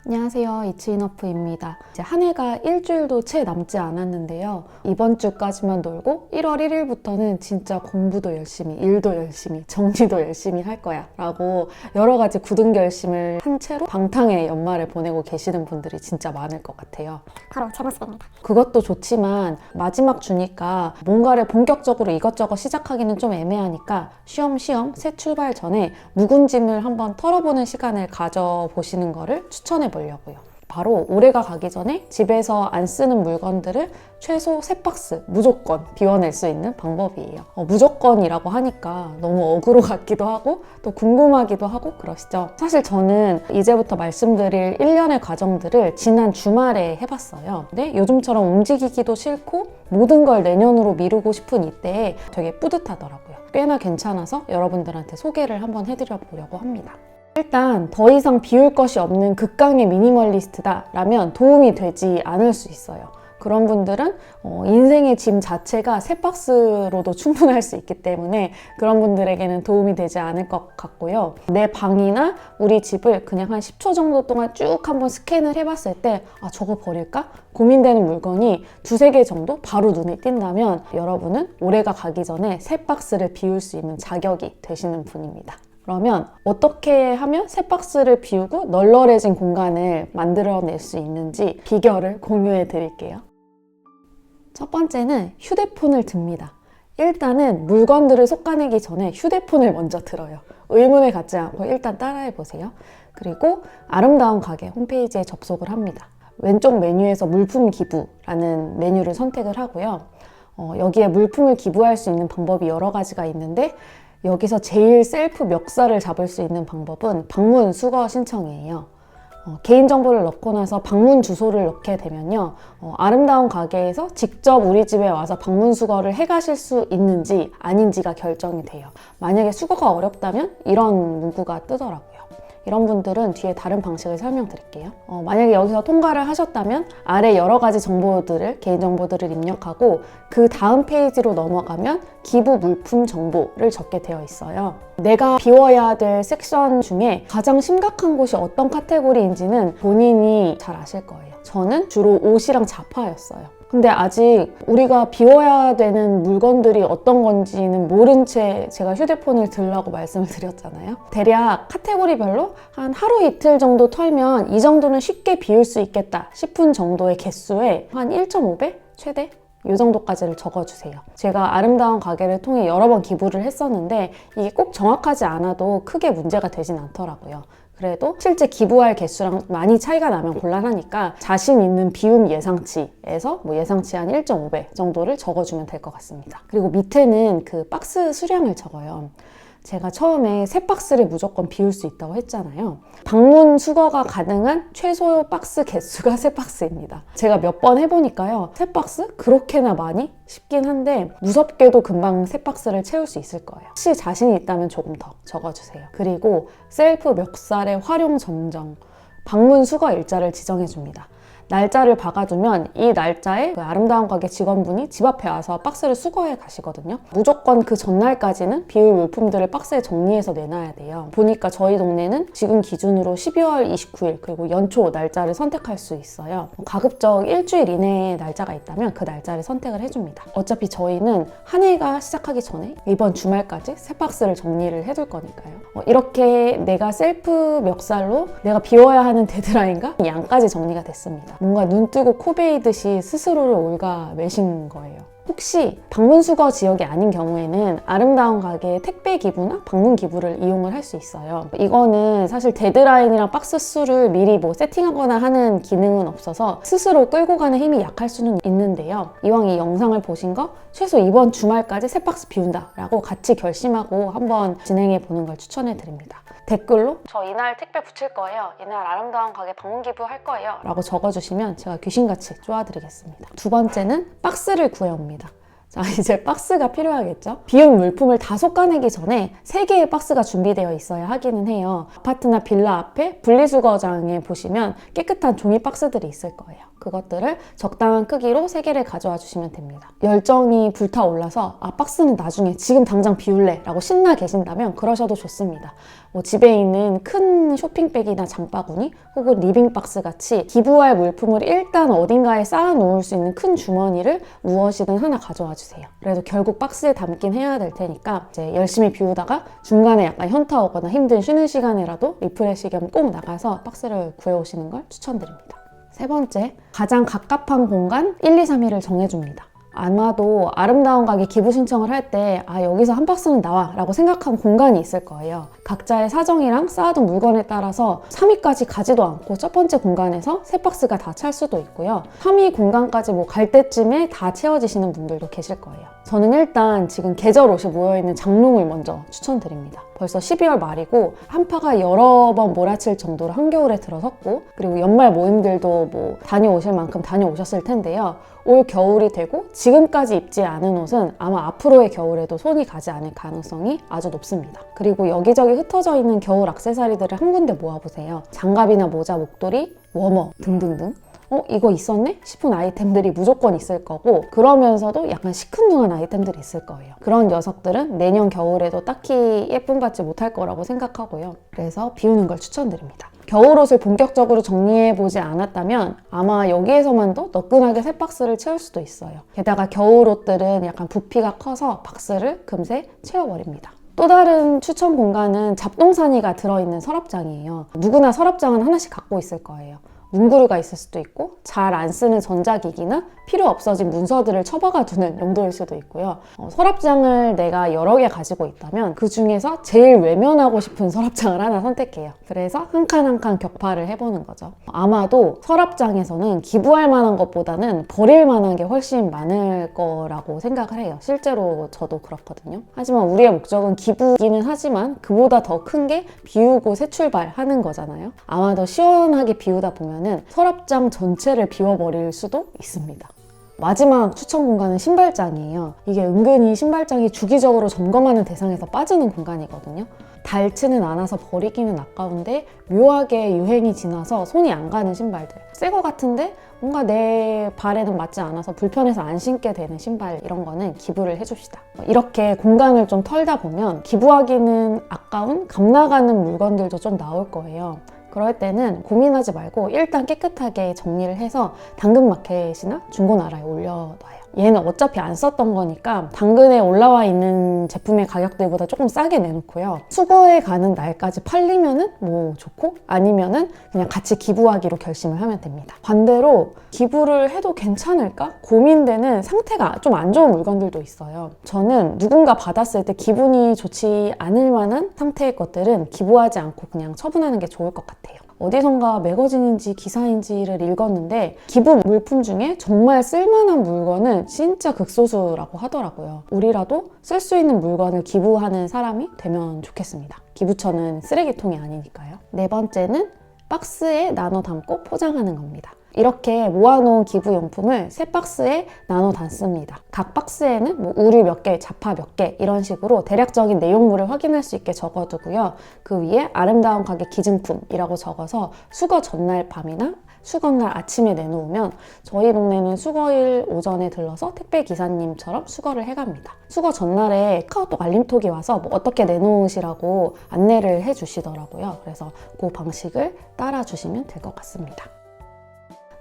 안녕하세요, 이츠인어프입니다. 이제 한 해가 일주일도 채 남지 않았는데요. 이번 주까지만 놀고 1월 1일부터는 진짜 공부도 열심히, 일도 열심히, 정리도 열심히 할 거야 라고 여러 가지 굳은 결심을 한 채로 방탕의 연말을 보내고 계시는 분들이 진짜 많을 것 같아요. 바로 제 모습입니다. 그것도 좋지만 마지막 주니까 뭔가를 본격적으로 이것저것 시작하기는 좀 애매하니까 쉬엄쉬엄 새 출발 전에 묵은 짐을 한번 털어보는 시간을 가져보시는 거를 추천해 보려고요. 바로 올해가 가기 전에 집에서 안 쓰는 물건들을 최소 3박스 무조건 비워낼 수 있는 방법이에요. 무조건이라고 하니까 너무 어그로 같기도 하고 또 궁금하기도 하고 그러시죠. 사실 저는 이제부터 말씀드릴 1년의 과정들을 지난 주말에 해봤어요. 근데 요즘처럼 움직이기도 싫고 모든 걸 내년으로 미루고 싶은 이때에 되게 뿌듯하더라고요. 꽤나 괜찮아서 여러분들한테 소개를 한번 해드려 보려고 합니다. 일단 더 이상 비울 것이 없는 극강의 미니멀리스트다 라면 도움이 되지 않을 수 있어요. 그런 분들은 인생의 짐 자체가 3박스로도 충분할 수 있기 때문에 그런 분들에게는 도움이 되지 않을 것 같고요. 내 방이나 우리 집을 그냥 한 10초 정도 동안 쭉 한번 스캔을 해봤을 때 저거 버릴까? 고민되는 물건이 2-3개 정도 바로 눈에 띈다면 여러분은 올해가 가기 전에 3박스를 비울 수 있는 자격이 되시는 분입니다. 그러면 어떻게 하면 3박스를 비우고 널널해진 공간을 만들어낼 수 있는지 비결을 공유해 드릴게요. 첫 번째는 휴대폰을 듭니다. 일단은 물건들을 솎아내기 전에 휴대폰을 먼저 들어요. 의문을 갖지 않고 일단 따라해 보세요. 그리고 아름다운 가게 홈페이지에 접속을 합니다. 왼쪽 메뉴에서 물품 기부라는 메뉴를 선택을 하고요. 여기에 물품을 기부할 수 있는 방법이 여러 가지가 있는데 여기서 제일 셀프 멱살을 잡을 수 있는 방법은 방문 수거 신청이에요. 개인정보를 넣고 나서 방문 주소를 넣게 되면요. 아름다운 가게에서 직접 우리 집에 와서 방문 수거를 해가실 수 있는지 아닌지가 결정이 돼요. 만약에 수거가 어렵다면 이런 문구가 뜨더라고요. 이런 분들은 뒤에 다른 방식을 설명드릴게요. 만약에 여기서 통과를 하셨다면 아래 여러 가지 정보들을, 개인정보들을 입력하고 그 다음 페이지로 넘어가면 기부 물품 정보를 적게 되어 있어요. 내가 비워야 될 섹션 중에 가장 심각한 곳이 어떤 카테고리인지는 본인이 잘 아실 거예요. 저는 주로 옷이랑 자파였어요. 근데 아직 우리가 비워야 되는 물건들이 어떤 건지는 모른 채 제가 휴대폰을 들라고 말씀을 드렸잖아요. 대략 카테고리별로 한 하루 이틀 정도 털면 이 정도는 쉽게 비울 수 있겠다 싶은 정도의 개수에 한 1.5배? 최대? 이 정도까지를 적어주세요. 제가 아름다운 가게를 통해 여러 번 기부를 했었는데 이게 꼭 정확하지 않아도 크게 문제가 되진 않더라고요. 그래도 실제 기부할 개수랑 많이 차이가 나면 곤란하니까 자신 있는 비움 예상치에서 예상치 한 1.5배 정도를 적어주면 될 것 같습니다. 그리고 밑에는 그 박스 수량을 적어요. 제가 처음에 3박스를 무조건 비울 수 있다고 했잖아요. 방문 수거가 가능한 최소 박스 개수가 3박스입니다. 제가 몇 번 해보니까요. 3박스? 그렇게나 많이? 싶긴 한데 무섭게도 금방 3박스를 채울 수 있을 거예요. 혹시 자신이 있다면 조금 더 적어주세요. 그리고 셀프 멱살의 활용 점정, 방문 수거 일자를 지정해줍니다. 날짜를 박아두면 이 날짜에 그 아름다운 가게 직원분이 집 앞에 와서 박스를 수거해 가시거든요. 무조건 그 전날까지는 비울 물품들을 박스에 정리해서 내놔야 돼요. 보니까 저희 동네는 지금 기준으로 12월 29일 그리고 연초 날짜를 선택할 수 있어요. 가급적 일주일 이내의 날짜가 있다면 그 날짜를 선택을 해줍니다. 어차피 저희는 한 해가 시작하기 전에 이번 주말까지 3박스를 정리를 해둘 거니까요. 이렇게 내가 셀프 멱살로 내가 비워야 하는 데드라인과 양까지 정리가 됐습니다. 뭔가 눈 뜨고 코 베이듯이 스스로를 올가매신 거예요. 혹시 방문 수거 지역이 아닌 경우에는 아름다운 가게의 택배 기부나 방문 기부를 이용을 할 수 있어요. 이거는 사실 데드라인이랑 박스 수를 미리 세팅하거나 하는 기능은 없어서 스스로 끌고 가는 힘이 약할 수는 있는데요. 이왕 이 영상을 보신 거 최소 이번 주말까지 3박스 비운다 라고 같이 결심하고 한번 진행해 보는 걸 추천해 드립니다. 댓글로 저 이날 택배 붙일 거예요, 이날 아름다운 가게 방문 기부할 거예요 라고 적어주시면 제가 귀신같이 쪼아드리겠습니다. 두 번째는 박스를 구해옵니다. 자, 이제 박스가 필요하겠죠? 비운 물품을 다 솎아내기 전에 3개의 박스가 준비되어 있어야 하기는 해요. 아파트나 빌라 앞에 분리수거장에 보시면 깨끗한 종이 박스들이 있을 거예요. 그것들을 적당한 크기로 3개를 가져와 주시면 됩니다. 열정이 불타올라서 박스는 나중에 지금 당장 비울래 라고 신나 계신다면 그러셔도 좋습니다. 집에 있는 큰 쇼핑백이나 장바구니 혹은 리빙박스 같이 기부할 물품을 일단 어딘가에 쌓아 놓을 수 있는 큰 주머니를 무엇이든 하나 가져와 주세요. 그래도 결국 박스에 담긴 해야 될 테니까 이제 열심히 비우다가 중간에 약간 현타 오거나 힘든 쉬는 시간에라도 리프레시 겸 꼭 나가서 박스를 구해오시는 걸 추천드립니다. 3번째, 가장 갑갑한 공간 1, 2, 3위를 정해줍니다. 아마도 아름다운 가게 기부 신청을 할 때 여기서 한 박스는 나와 라고 생각한 공간이 있을 거예요. 각자의 사정이랑 쌓아둔 물건에 따라서 3위까지 가지도 않고 첫 번째 공간에서 3박스가 다 찰 수도 있고요. 3위 공간까지 갈 때쯤에 다 채워지시는 분들도 계실 거예요. 저는 일단 지금 계절 옷이 모여있는 장롱을 먼저 추천드립니다. 벌써 12월 말이고 한파가 여러 번 몰아칠 정도로 한겨울에 들어섰고, 그리고 연말 모임들도 다녀오실 만큼 다녀오셨을 텐데요. 올 겨울이 되고 지금까지 입지 않은 옷은 아마 앞으로의 겨울에도 손이 가지 않을 가능성이 아주 높습니다. 그리고 여기저기 흩어져 있는 겨울 액세서리들을 한 군데 모아보세요. 장갑이나 모자, 목도리, 워머 등등등. 이거 있었네? 싶은 아이템들이 무조건 있을 거고, 그러면서도 약간 시큰둥한 아이템들이 있을 거예요. 그런 녀석들은 내년 겨울에도 딱히 예쁨 받지 못할 거라고 생각하고요. 그래서 비우는 걸 추천드립니다. 겨울옷을 본격적으로 정리해보지 않았다면 아마 여기에서만도 너끈하게 3박스를 채울 수도 있어요. 게다가 겨울옷들은 약간 부피가 커서 박스를 금세 채워버립니다. 또 다른 추천 공간은 잡동사니가 들어있는 서랍장이에요. 누구나 서랍장은 하나씩 갖고 있을 거예요. 문구류가 있을 수도 있고, 잘 안 쓰는 전자기기나 필요 없어진 문서들을 처박아 두는 용도일 수도 있고요. 서랍장을 내가 여러 개 가지고 있다면 그 중에서 제일 외면하고 싶은 서랍장을 하나 선택해요. 그래서 한 칸 한 칸 격파를 해보는 거죠. 아마도 서랍장에서는 기부할 만한 것보다는 버릴 만한 게 훨씬 많을 거라고 생각을 해요. 실제로 저도 그렇거든요. 하지만 우리의 목적은 기부기는 하지만 그보다 더 큰 게 비우고 새 출발하는 거잖아요. 아마도 시원하게 비우다 보면 서랍장 전체를 비워버릴 수도 있습니다. 마지막 추천 공간은 신발장이에요. 이게 은근히 신발장이 주기적으로 점검하는 대상에서 빠지는 공간이거든요. 닳지는 않아서 버리기는 아까운데 묘하게 유행이 지나서 손이 안 가는 신발들, 새 거 같은데 뭔가 내 발에는 맞지 않아서 불편해서 안 신게 되는 신발, 이런 거는 기부를 해줍시다. 이렇게 공간을 좀 털다 보면 기부하기는 아까운 값 나가는 물건들도 좀 나올 거예요. 그럴 때는 고민하지 말고 일단 깨끗하게 정리를 해서 당근마켓이나 중고나라에 올려놔요. 얘는 어차피 안 썼던 거니까 당근에 올라와 있는 제품의 가격들보다 조금 싸게 내놓고요. 수거해 가는 날까지 팔리면은 좋고, 아니면은 그냥 같이 기부하기로 결심을 하면 됩니다. 반대로 기부를 해도 괜찮을까? 고민되는 상태가 좀 안 좋은 물건들도 있어요. 저는 누군가 받았을 때 기분이 좋지 않을 만한 상태의 것들은 기부하지 않고 그냥 처분하는 게 좋을 것 같아요. 어디선가 매거진인지 기사인지를 읽었는데 기부 물품 중에 정말 쓸만한 물건은 진짜 극소수라고 하더라고요. 우리라도 쓸 수 있는 물건을 기부하는 사람이 되면 좋겠습니다. 기부처는 쓰레기통이 아니니까요. 4번째는 박스에 나눠 담고 포장하는 겁니다. 이렇게 모아놓은 기부용품을 3박스에 나눠 담습니다. 각 박스에는 우류 몇 개, 자파 몇 개, 이런 식으로 대략적인 내용물을 확인할 수 있게 적어두고요. 그 위에 아름다운 가게 기증품이라고 적어서 수거 전날 밤이나 수거날 아침에 내놓으면, 저희 동네는 수거일 오전에 들러서 택배 기사님처럼 수거를 해갑니다. 수거 전날에 카카오톡 알림톡이 와서 어떻게 내놓으시라고 안내를 해주시더라고요. 그래서 그 방식을 따라주시면 될 것 같습니다.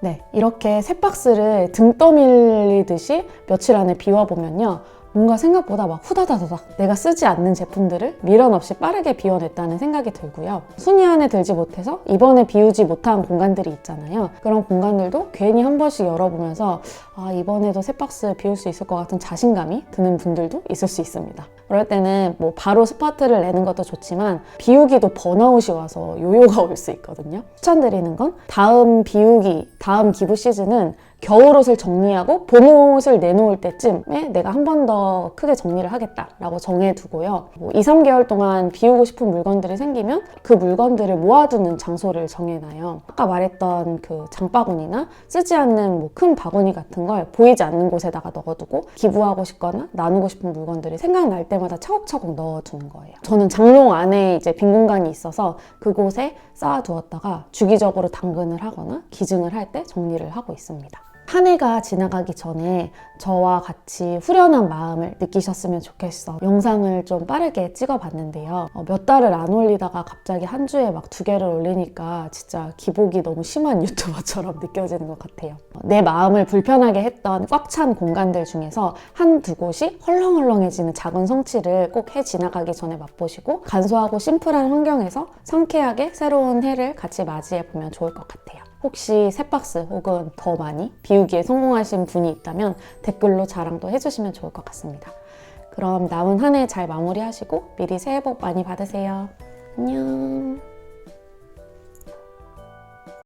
네, 이렇게 3박스를 등 떠밀리듯이 며칠 안에 비워보면요, 뭔가 생각보다 후다다다닥 내가 쓰지 않는 제품들을 미련 없이 빠르게 비워냈다는 생각이 들고요. 순위 안에 들지 못해서 이번에 비우지 못한 공간들이 있잖아요. 그런 공간들도 괜히 한 번씩 열어보면서 이번에도 3박스 비울 수 있을 것 같은 자신감이 드는 분들도 있을 수 있습니다. 그럴 때는 바로 스파트를 내는 것도 좋지만 비우기도 번아웃이 와서 요요가 올 수 있거든요. 추천드리는 건 다음 비우기, 다음 기부 시즌은 겨울옷을 정리하고 봄옷을 내놓을 때쯤에 내가 한 번 더 크게 정리를 하겠다라고 정해두고요. 2, 3개월 동안 비우고 싶은 물건들이 생기면 그 물건들을 모아두는 장소를 정해놔요. 아까 말했던 그 장바구니나 쓰지 않는 뭐 큰 바구니 같은 걸 보이지 않는 곳에다가 넣어두고 기부하고 싶거나 나누고 싶은 물건들이 생각날 때마다 차곡차곡 넣어두는 거예요. 저는 장롱 안에 이제 빈 공간이 있어서 그곳에 쌓아두었다가 주기적으로 당근을 하거나 기증을 할 때 정리를 하고 있습니다. 한 해가 지나가기 전에 저와 같이 후련한 마음을 느끼셨으면 좋겠어 영상을 좀 빠르게 찍어봤는데요. 몇 달을 안 올리다가 갑자기 한 주에 막 2개를 올리니까 진짜 기복이 너무 심한 유튜버처럼 느껴지는 것 같아요. 내 마음을 불편하게 했던 꽉 찬 공간들 중에서 한두 곳이 헐렁헐렁해지는 작은 성취를 꼭 해 지나가기 전에 맛보시고 간소하고 심플한 환경에서 상쾌하게 새로운 해를 같이 맞이해보면 좋을 것 같아요. 혹시 새 박스 혹은 더 많이 비우기에 성공하신 분이 있다면 댓글로 자랑도 해주시면 좋을 것 같습니다. 그럼 남은 한 해 잘 마무리하시고 미리 새해 복 많이 받으세요. 안녕.